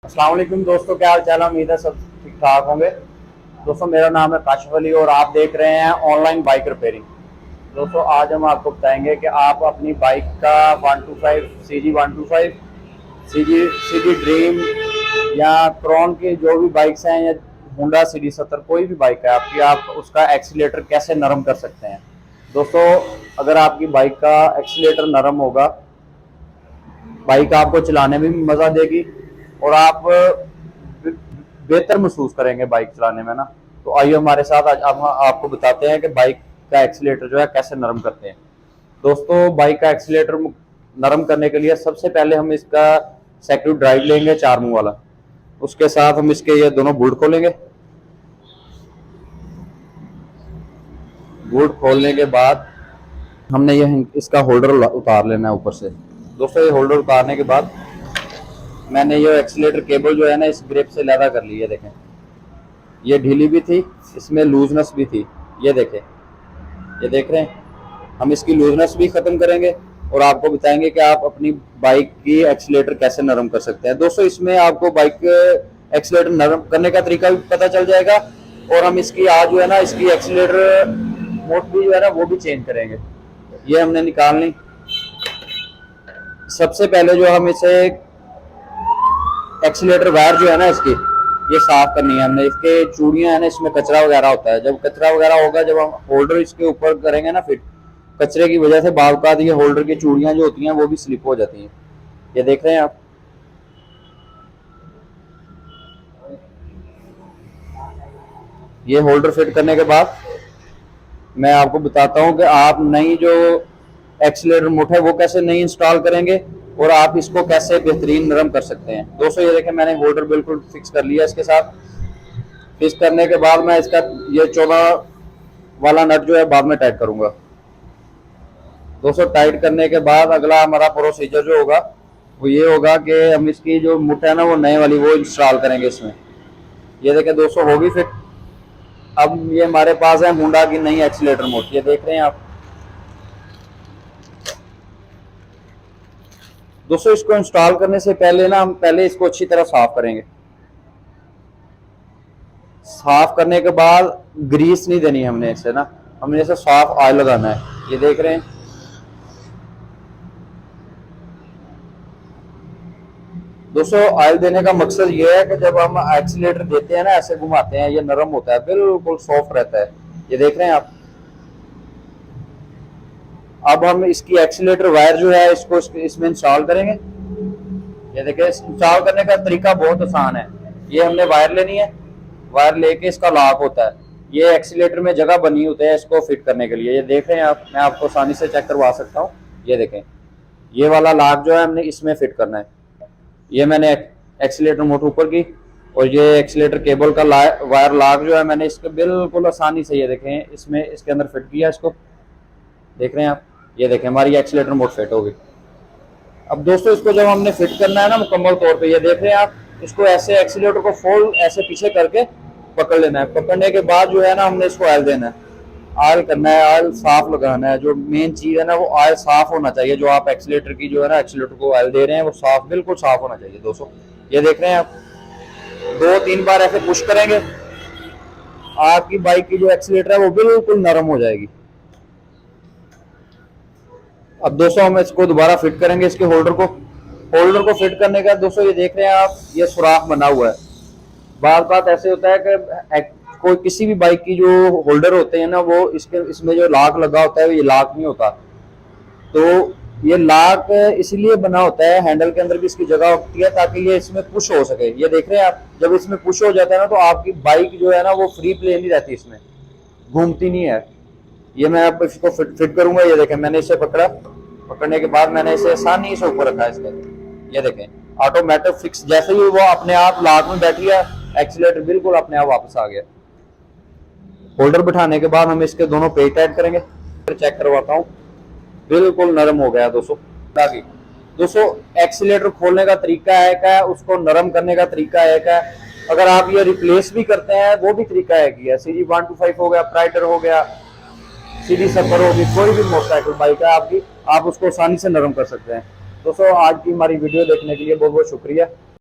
अस्सलाम वालेकुम दोस्तों, क्या हाल चाल है। उम्मीद है सब ठीक ठाक होंगे। दोस्तों मेरा नाम है काशिफ अली और आप देख रहे हैं ऑनलाइन बाइक रिपेयरिंग। दोस्तों आज हम आपको बताएंगे कि आप अपनी बाइक का 125 CG 125 सी जी ड्रीम या क्रॉन की जो भी बाइक्स हैं या होंडा CD70 कोई भी बाइक है आपकी, आप उसका एक्सीलेटर कैसे नरम कर सकते हैं। दोस्तों अगर आपकी बाइक का एक्सीलेटर नरम होगा, बाइक आपको चलाने में भी मज़ा देगी और आप बेहतर महसूस करेंगे बाइक चलाने में ना। तो आइए हमारे साथ आज हम आपको बताते हैं कि बाइक का एक्सीलेटर जो है कैसे नरम करते हैं। दोस्तों बाइक का एक्सीलेटर नरम करने के लिए सबसे पहले हम इसका सेक्यू ड्राइव लेंगे 4 मुंह वाला। उसके साथ हम इसके ये दोनों बोल्ट खोलेंगे। बोल्ट खोलने के बाद हमने ये इसका होल्डर उतार लेना है ऊपर से। दोस्तों ये होल्डर उतारने के बाद मैंने ये एक्सीलेटर केबल जो है ना इस ग्रिप से लैदा कर ली है। देखें ये ढीली भी थी, इसमें लूजनेस भी थी। ये देखें, ये देख रहे हैं। हम इसकी लूजनेस भी ख़त्म करेंगे और आपको बताएंगे कि आप अपनी बाइक की एक्सीलेटर कैसे नरम कर सकते हैं। दोस्तों इसमें आपको बाइक एक्सीलेटर नरम करने का तरीका भी पता चल जाएगा और हम इसकी आज जो है ना इसकी एक्सीलेटर मोड भी जो है ना वो भी चेंज करेंगे। ये हमने निकालनी। सबसे पहले जो हम इसे एक्सीलेटर वायर जो है ना इसकी ये साफ करनी है हमने। इसके चूड़ियां है ना, इसमें कचरा वगैरह होता है। जब कचरा वगैरह होगा, जब हम होल्डर इसके ऊपर करेंगे ना फिट, कचरे की वजह से बावकात ये होल्डर की चूड़ियां जो होती हैं वो भी स्लिप हो जाती हैं। ये देख रहे हैं आप। ये होल्डर फिट करने के बाद मैं आपको बताता हूँ कि आप नई जो एक्सीलेटर मोड है वो कैसे नई इंस्टॉल करेंगे और आप इसको कैसे बेहतरीन नरम कर सकते हैं। दोस्तों ये देखें, मैंने होल्डर बिल्कुल फिक्स कर लिया। इसके साथ फिक्स करने के बाद मैं इसका ये 14 वाला नट जो है बाद में टाइट करूंगा। दोस्तों टाइट करने के बाद अगला हमारा प्रोसीजर जो होगा वो ये होगा कि हम इसकी जो मुट है ना वो नए वाली वो इंस्टॉल करेंगे इसमें। ये देखें दोस्तों होगी फिट। अब ये हमारे पास है होंडा की नई एक्सीलेटर मोड। ये देख रहे हैं आप। दोस्तों इसको इंस्टॉल करने से पहले ना हम पहले इसको अच्छी तरह साफ करेंगे। साफ करने के बाद ग्रीस नहीं देनी है हमने इसे ना, हमने इसे साफ ऑयल लगाना है। ये देख रहे हैं। दोस्तों ऑयल देने का मकसद ये है कि जब हम एक्सीलेटर देते हैं ना ऐसे घुमाते हैं, ये नरम होता है, बिल्कुल सॉफ्ट रहता है। ये देख रहे हैं आप। अब हम इसकी एक्सीलेटर वायर जो है इसको इसमें इंस्टॉल करेंगे। ये देखिए इंस्टॉल करने का तरीका बहुत आसान है। ये हमने वायर लेनी है, वायर लेके इसका लॉक होता है। ये एक्सीलेटर में जगह बनी होती है इसको फिट करने के लिए। ये देख रहे हैं आप, मैं आपको आसानी से चेक करवा सकता हूँ। ये देखें, ये वाला लॉक जो है हमने इसमें फिट करना है। ये मैंने एक्सीलेटर मोटर ऊपर की और ये एक्सीलेटर केबल का वायर लॉक जो है मैंने इसको बिल्कुल आसानी से ये देखें इसमें इसके अंदर फिट किया इसको। देख रहे हैं आप। ये देखें हमारी एक्सीलेटर मोड फिट हो गई। अब दोस्तों इसको जब हमने फिट करना है ना मुकम्मल तौर पे, ये देख रहे हैं आप, इसको ऐसे एक्सीलेटर को फुल ऐसे पीछे करके पकड़ लेना है। पकड़ने के बाद जो है ना हमने इसको ऑयल देना है, ऑयल करना है, ऑयल साफ लगाना है। जो मेन चीज़ है ना वो ऑयल साफ होना चाहिए। जो आप एक्सीलेटर की जो है ना एक्सीलेटर को ऑयल दे रहे हैं वो साफ, बिल्कुल साफ होना चाहिए। दोस्तों ये देख रहे हैं आप, 2-3 बार ऐसे पुश करेंगे, आपकी बाइक की जो एक्सीलेटर है वो बिल्कुल नरम हो जाएगी। अब दोस्तों हम इसको दोबारा फिट करेंगे इसके होल्डर को फिट करने का। दोस्तों ये देख रहे हैं आप, ये सुराख बना हुआ है। बार बात ऐसे होता है कि कोई किसी भी बाइक की जो होल्डर होते हैं ना वो इसमें जो लॉक लगा होता है ये लॉक नहीं होता। तो ये लॉक इसलिए बना होता है, हैंडल के अंदर भी इसकी जगह होती है ताकि ये इसमें पुश हो सके। ये देख रहे हैं आप, जब इसमें पुश हो जाता है ना तो आपकी बाइक जो है ना वो फ्री प्ले नहीं रहती, इसमें घूमती नहीं है। ये मैं आपको इसको फिट करूंगा। ये देखें मैंने इसे पकड़ने के बाद मैंने इसे आसानी से ऊपर रखा है इसका। ये देखें ऑटोमेटिक फिक्स, जैसे ही वो अपने आप लॉक में बैठ गया एक्सीलेटर बिल्कुल अपने आप वापस आ गया। होल्डर बिठाने के बाद हम इसके दोनों पेच टाइट करेंगे। फिर चेक करवाता हूँ, बिल्कुल नरम हो गया दोस्तों। दोस्तों एक्सीलेटर खोलने का तरीका है क्या, उसको नरम करने का तरीका है क्या। अगर आप ये रिप्लेस भी करते हैं वो भी तरीका है कि CG 125 हो गया, प्राइडर हो गया, CD70 होगी, कोई भी मोटरसाइकिल बाइक है आपकी, आप उसको आसानी से नरम कर सकते हैं। दोस्तों आज की हमारी वीडियो देखने के लिए बहुत बहुत शुक्रिया।